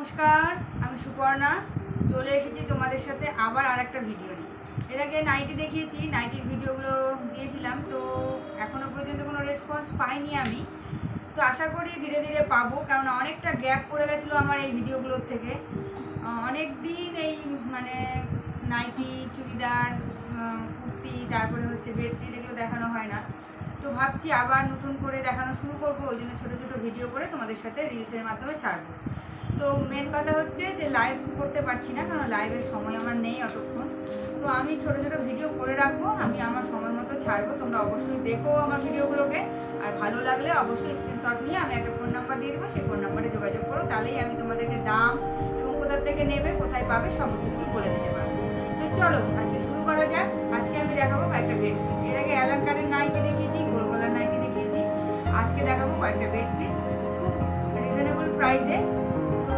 নমস্কার, আমি সুপর্ণা চলে এসেছি তোমাদের সাথে আবার আরেকটা ভিডিও নিয়ে। এর আগে নাইটি দেখিয়েছি, নাইটির ভিডিওগুলো দিয়েছিলাম, তো এখনও পর্যন্ত কোনো রেসপন্স পাইনি আমি। তো আশা করি ধীরে ধীরে পাবো, কারণ অনেকটা গ্যাপ পড়ে গেছিলো আমার এই ভিডিওগুলোর থেকে। অনেক দিন এই মানে নাইটি, চুড়িদার, কুর্তি, তারপরে হচ্ছে বেডশিট, এগুলো দেখানো হয় না। তো ভাবছি আবার নতুন করে দেখানো শুরু করবো, ওই জন্য ছোটো ছোটো ভিডিও করে তোমাদের সাথে রিলসের মাধ্যমে ছাড়বো। তো মেন কথা হচ্ছে যে লাইভ করতে পারছি না, কারণ লাইভের সময় আমার নেই অতক্ষণ। তো আমি ছোটো ছোটো ভিডিও করে রাখবো, আমি আমার সময় মতো ছাড়বো। তোমরা অবশ্যই দেখো আমার ভিডিওগুলোকে, আর ভালো লাগলে অবশ্যই স্ক্রিনশট নিয়ে আমি একটা ফোন নাম্বার দিয়ে দেবো, সেই ফোন নাম্বারে যোগাযোগ করো, তাহলেই আমি তোমাদেরকে দাম এবং কোথা থেকে নেবে, কোথায় পাবে, সমস্ত কিছু বলে দিতে পারবো। তো চলো আজকে শুরু করা যাক। আজকে আমি দেখাবো কয়েকটা বেডশিট। এর আগে অ্যালান কার্ডের নাইটি দেখিয়েছি, গোলগলার নাইটি দেখিয়েছি, আজকে দেখাবো কয়েকটা বেডশিট খুব রিজনেবল প্রাইসে। তো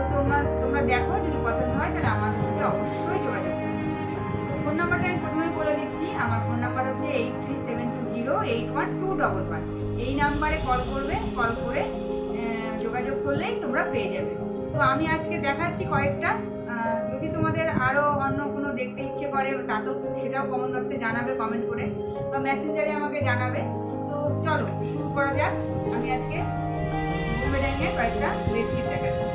তোমরা দেখো, যদি পছন্দ হয় তাহলে আমাদের সাথে অবশ্যই যোগাযোগ করো। ফোন নাম্বারটা আমি প্রথমেই বলে দিচ্ছি। আমার ফোন নাম্বার হচ্ছে 8372081211। এই নাম্বারে কল করবে, কল করে যোগাযোগ করলেই তোমরা পেয়ে যাবে। তো আমি আজকে দেখাচ্ছি কয়েকটা। যদি তোমাদের আরও অন্য কোনো দেখতে ইচ্ছে করে, তা তো সেটাও কমেন্ট বক্সে জানাবে, কমেন্ট করে বা মেসেঞ্জারে আমাকে জানাবে। তো চলো শুরু করা যাক। আমি আজকে বোম্বে ডাইংয়ের কয়েকটা বেডশিট দেখাচ্ছি।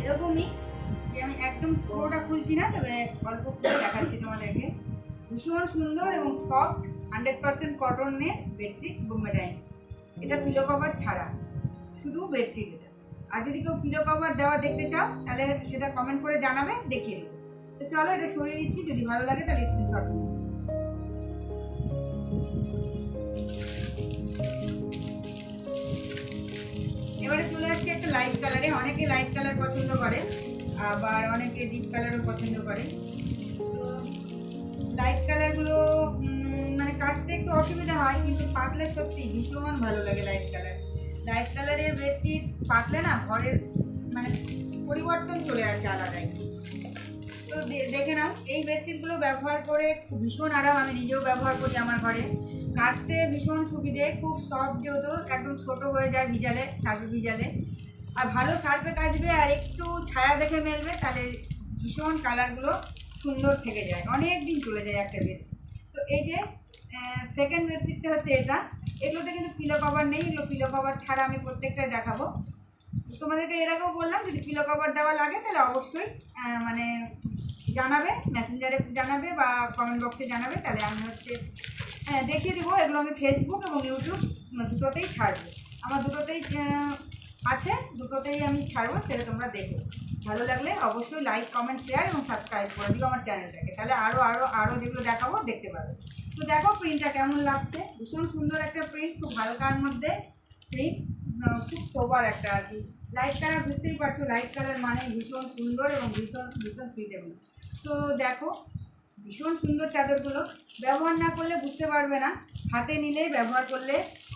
এরকমই যে আমি একদম পুরোটা খুলছি না, তবে অল্প খুলে দেখাচ্ছি তোমাদেরকে। ভীষণ সুন্দর এবং সফট 100% কটনের বেডশিট বোম্বে ডাইং। এটা পিলো কভার ছাড়া, শুধু বেডশিট এটা। আর যদি কেউ পিলো কভার দেওয়া দেখতে চাও তাহলে সেটা কমেন্ট করে জানাবে, দেখিয়ে দেবো। তো চলো এটা সরিয়ে দিচ্ছি, যদি ভালো লাগে তাহলে স্ক্রিনশট নিই। এবারে চলে আসছি একটা লাইট কালারে। অনেকে লাইট কালার পছন্দ করে, আবার অনেকে ডিপ কালারও পছন্দ করে। তো লাইট কালারগুলো মানে কাচতে একটু অসুবিধা হয়, কিন্তু পাতলে সত্যি ভীষণ ভালো লাগে লাইট কালার। লাইট কালারের বেডশিট পাতলে না ঘরের মানে পরিবর্তন চলে আসে আলাদাই। তো দেখে নাও, এই বেডশিটগুলো ব্যবহার করে ভীষণ আরাম। আমি নিজেও ব্যবহার করি আমার ঘরে। কাচতে ভীষণ সুবিধে, খুব সফট, যেহেতু একদম ছোট হয়ে যায় ভিজালে, সার্ফে ভিজালে। আর ভালো সার্ফে কাচবে আর একটু ছায়া দেখে মেলবে, তাহলে ভীষণ কালারগুলো সুন্দর থেকে যায়, অনেক দিন চলে যায় একটা বেডশিট। তো এই যে সেকেন্ড বেডশিটটা হচ্ছে এটা। এগুলোতে কিন্তু পিলো কভার নেই, এগুলো পিলো কভার ছাড়া আমি প্রত্যেকটাই দেখাবো। তোমাদেরকে এর আগেও বললাম, যদি পিলো কভার দেওয়া লাগে তাহলে অবশ্যই মানে জানাবে, মেসেঞ্জারে জানাবে বা কমেন্ট বক্সে জানাবে, তাহলে আমি হচ্ছে দেখিয়ে দেবো। এগুলো আমি ফেসবুক এবং ইউটিউব দুটোতেই ছাড়বো। আমার দুটোতেই আছে, দুটোতেই আমি ছাড়বো, সেটা তোমরা দেখো। ভালো লাগলে অবশ্যই লাইক, কমেন্ট, শেয়ার এবং সাবস্ক্রাইব করে দিও আমার চ্যানেলটাকে, তাহলে আরও যেগুলো দেখাবো দেখতে পাবে। তো দেখো প্রিন্টটা কেমন লাগছে, ভীষণ সুন্দর একটা প্রিন্ট, খুব হালকার মধ্যে প্রিন্ট, খুব সোবার একটা আর কি। লাইট কালার বুঝতেই পারছো, লাইট কালার মানে ভীষণ সুন্দর এবং ভীষণ ভীষণ সুইটেবল। তো দেখো ভীষণ সুন্দর চাদরগুলো, ব্যবহার না করলে বুঝতে পারবে না, হাতে নিলে ব্যবহার করলে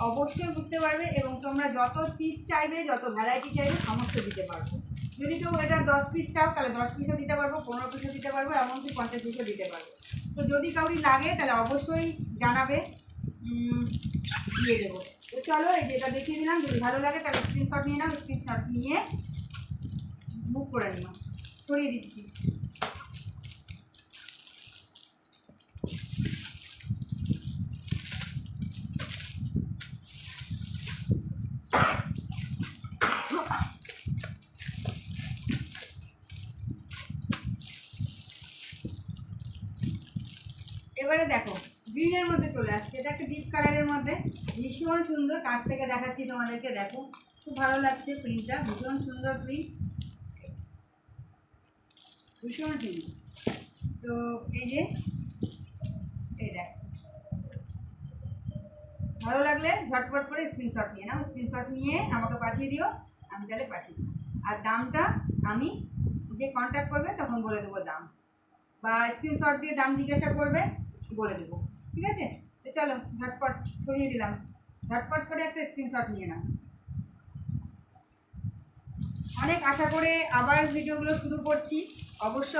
অবশ্যই বুঝতে পারবে। এবং তোমরা যত পিস চাইবে, যত ভ্যারাইটি চাইবে, সমস্ত দিতে পারবো। যদি কেউ এটা 10 পিস চাও তাহলে 10 পিসও দিতে পারবো, 15 পিসও দিতে পারবো, এমনকি 50 পিসও দিতে পারবো। তো যদি কাউরি লাগে তাহলে অবশ্যই জানাবে, দিয়ে দেবো। তো চলো এই যেটা দেখিয়ে দিলাম, যদি ভালো লাগে তাহলে স্ক্রিনশট নিয়ে নাও, স্ক্রিনশট নিয়ে বুক করে নিও। সরিয়ে দিচ্ছি। এবারে দেখো গ্রিনের মধ্যে চলে আসছে, এটা একটা ডিপ কালারের মধ্যে, ভীষণ সুন্দর। কাছ থেকে দেখাচ্ছি তোমাদেরকে, দেখো খুব ভালো লাগছে প্রিন্টটা, ভীষণ সুন্দর প্রিন্ট, ভীষণ সুন্দর। তো এই যে এই দেখো, ভালো লাগলে ঝটপট করে স্ক্রিনশট নিয়ে নাও, স্ক্রিনশট নিয়ে আমাকে পাঠিয়ে দিও, আমি তাহলে পাঠিয়ে দিই। আর দামটা আমি যে কন্ট্যাক্ট করবে তখন বলে দেবো দাম, বা স্ক্রিনশট দিয়ে দাম জিজ্ঞাসা করবে, বলে দেবো, ঠিক আছে? তো চলো ঝটপট সরিয়ে দিলাম। ঝটপট করে একটা স্ক্রিনশট নিয়ে নাও। অনেক আশা করে আবার ভিডিওগুলো শুরু করছি,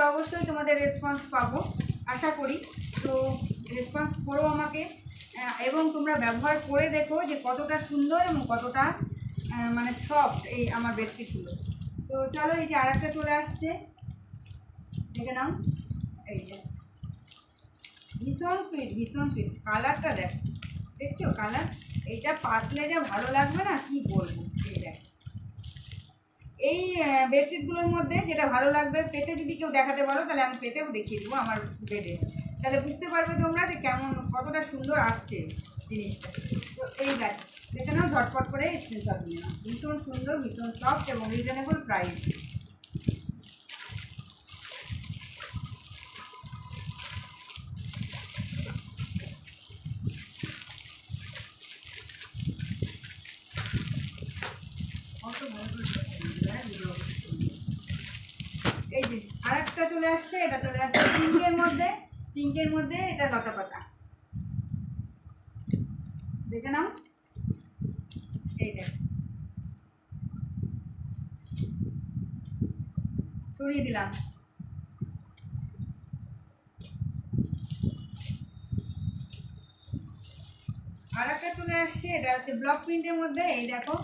অবশ্যই তোমাদের রেসপন্স পাবো আশা করি। তো রেসপন্স করো আমাকে, এবং তোমরা ব্যবহার করে দেখো যে কতটা সুন্দর এবং কতটা মানে সফট এই আমার বেডশিটগুলো। তো চলো, এই যে আর একটা চলে আসছে, দেখে নাও। এই যে ভীষণ সুইট কালারটা দেখছো কালার, এইটা পাতলে যা ভালো লাগবে না কি বলবো। এই দেখ, এই বেডশিটগুলোর মধ্যে যেটা ভালো লাগবে পেতে যদি কেউ দেখাতে পারো তাহলে আমি পেতেও দেখিয়ে দেবো আমার বেডে, তাহলে বুঝতে পারবে তোমরা যে কেমন কতটা সুন্দর আসছে জিনিসটা। তো এই দেখে নাও, ঝটপট করে স্ক্রিনশট নিয়ে নাও। ভীষণ সুন্দর, ভীষণ সফট এবং রিজনেবল প্রাইস। এই যে আর একটা চলে আসছে, এটা চলে আসছে পিঙ্কের মধ্যে এটা লতা পাতা, দেখে নাও। এই দেখ, সরিয়ে দিলাম। আর একটা চলে আসছে, এটা হচ্ছে ব্লক প্রিন্টের মধ্যে। এই দেখো,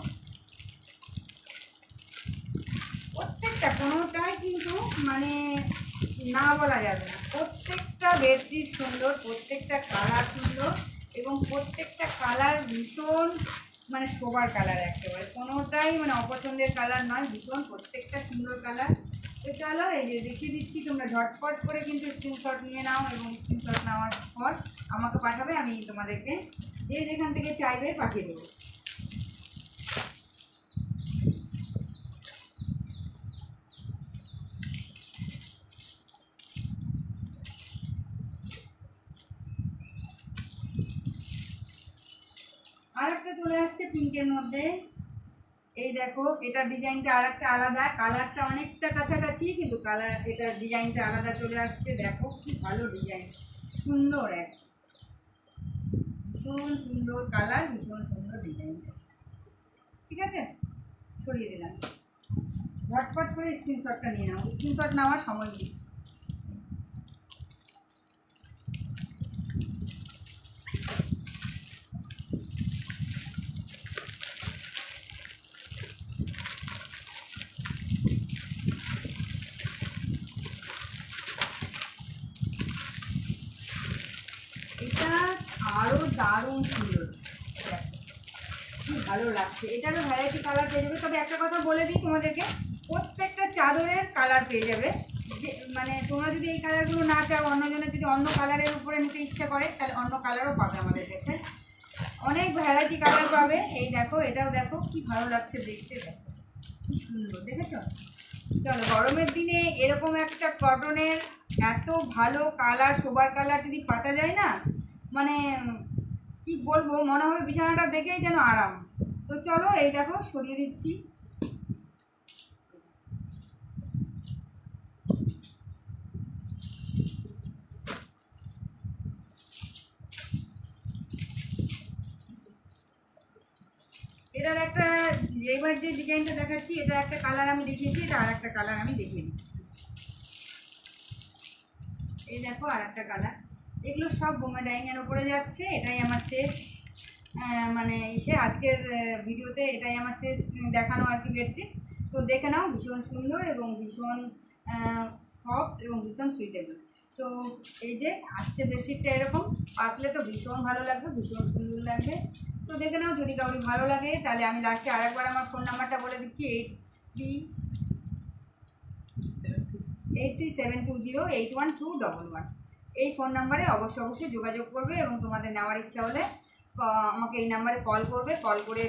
প্রত্যেকটা কোনোটাই কিন্তু মানে না বলা যাবে না, প্রত্যেকটা বেডশিট সুন্দর, প্রত্যেকটা কালার সুন্দর এবং প্রত্যেকটা কালার ভীষণ মানে শোবার কালার, একেবারে কোনোটাই মানে অপছন্দের কালার নয়, ভীষণ প্রত্যেকটা সুন্দর কালার। তো চলো, এই যে দেখিয়ে দিচ্ছি, তোমরা ঝটপট করে কিন্তু স্ক্রিনশট নিয়ে নাও এবং স্ক্রিনশট নেওয়ার পর আমাকে পাঠাবে, আমি তোমাদেরকে যে যেখান থেকে চাইবে পাঠিয়ে দেবো। আর একটা চলে আসছে পিঙ্কের মধ্যে। এই দেখো, এটা ডিজাইনটা আর একটা আলাদা, কালারটা অনেকটা কাছাকাছি কিন্তু কালার এটা ডিজাইনটা আলাদা চলে আসছে। দেখো কি ভালো ডিজাইন, সুন্দর এক ভীষণ সুন্দর কালার, ভীষণ সুন্দর ডিজাইনটা। ঠিক আছে, সরিয়ে দিলাম। ঝটপট করে স্ক্রিনশটটা নিয়ে নাও, স্ক্রিনশট নেওয়ার সময় দিচ্ছি। এটা আরও দারুণ সুন্দর, কি ভালো লাগছে। এটারও ভ্যারাইটি কালার পেয়ে যাবে, তবে একটা কথা বলে দিই তোমাদেরকে, প্রত্যেকটা চাদরের কালার পেয়ে যাবে। মানে তোমরা যদি এই কালারগুলো না চাও, অন্যজনের যদি অন্য কালারের উপরে নিতে ইচ্ছা করে তাহলে অন্য কালারও পাবে আমাদের কাছে, অনেক ভ্যারাইটি কালার পাবে। এই দেখো, এটাও দেখো কি ভালো লাগছে দেখতে, দেখো কি সুন্দর, দেখেছো? চলো, গরমের দিনে এরকম একটা কটনের এত ভালো কালার, শোবার কালার যদি পাতা যায় না, মানে কি বলবো, মনে হবে বিছানাটা দেখেই যেন আরাম। তো চলো, এই দেখো সরিয়ে দিচ্ছি। এটার একটা, এবার যে ডিজাইনটা দেখাচ্ছি এটা একটা কালার আমি দেখিয়েছি, এটা আর একটা কালার আমি দেখিয়ে দিচ্ছি। এই দেখো আর একটা কালার, এগুলো সব বোমা ডাইংয়ের ওপরে যাচ্ছে। এটাই আমার শেষ মানে আজকের ভিডিওতে এটাই আমার শেষ দেখানো আর কি বেডশিট। তো দেখে নাও, ভীষণ সুন্দর এবং ভীষণ সফট এবং ভীষণ সুইটেবল। তো এই যে আসছে বেডশিটটা এরকম পাতলে তো ভীষণ ভালো লাগবে, ভীষণ সুন্দর লাগবে। তো দেখে নাও, যদি কাউরি ভালো লাগে তাহলে আমি লাস্টে আরেকবার আমার ফোন নাম্বারটা বলে দিচ্ছি, 8372081211। এই ফোন নাম্বারে অবশ্যই যোগাযোগ করবে এবং তোমাদের নেওয়ার ইচ্ছা হলে আমাকে এই নাম্বারে কল করবে। কল করে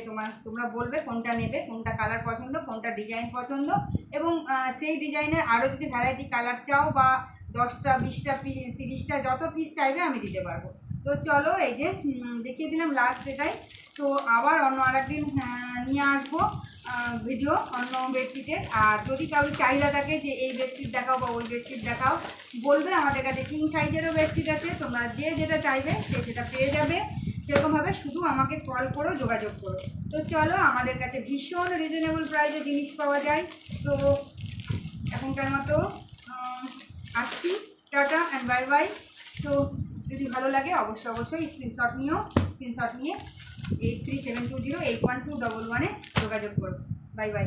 তোমরা বলবে কোনটা নেবে, কোনটা কালার পছন্দ, কোনটা ডিজাইন পছন্দ, এবং সেই ডিজাইনের আরও যদি ভ্যারাইটি কালার চাও বা 10টা 20টা 30টা যত পিস চাইবে আমি দিতে পারবো। তো চলো, এই যে দেখিয়ে দিলাম লাস্ট এটাই। তো আবার অন্য আরেকদিন নিয়ে আসবো ভিডিও অন্য বেডশিটের। আর যদি কারোর চাহিদা থাকে যে এই বেডশিট দেখাও বা ওই বেডশিট দেখাও, বলবে। আমাদের কাছে কিং সাইজেরও বেডশিট আছে, তোমরা যে যেটা চাইবে সে সেটা পেয়ে যাবে। সেরকমভাবে শুধু আমাকে কল করো, যোগাযোগ করো। তো চলো, আমাদের কাছে ভীষণ রিজনেবল প্রাইসে জিনিস পাওয়া যায়। তো এখনকার মতো আসছি, টাটা অ্যান্ড বাই বাই। তো যদি ভালো লাগে অবশ্যই স্ক্রিনশট নিয়ে 8372081211 যোগাযোগ করো। Bye bye.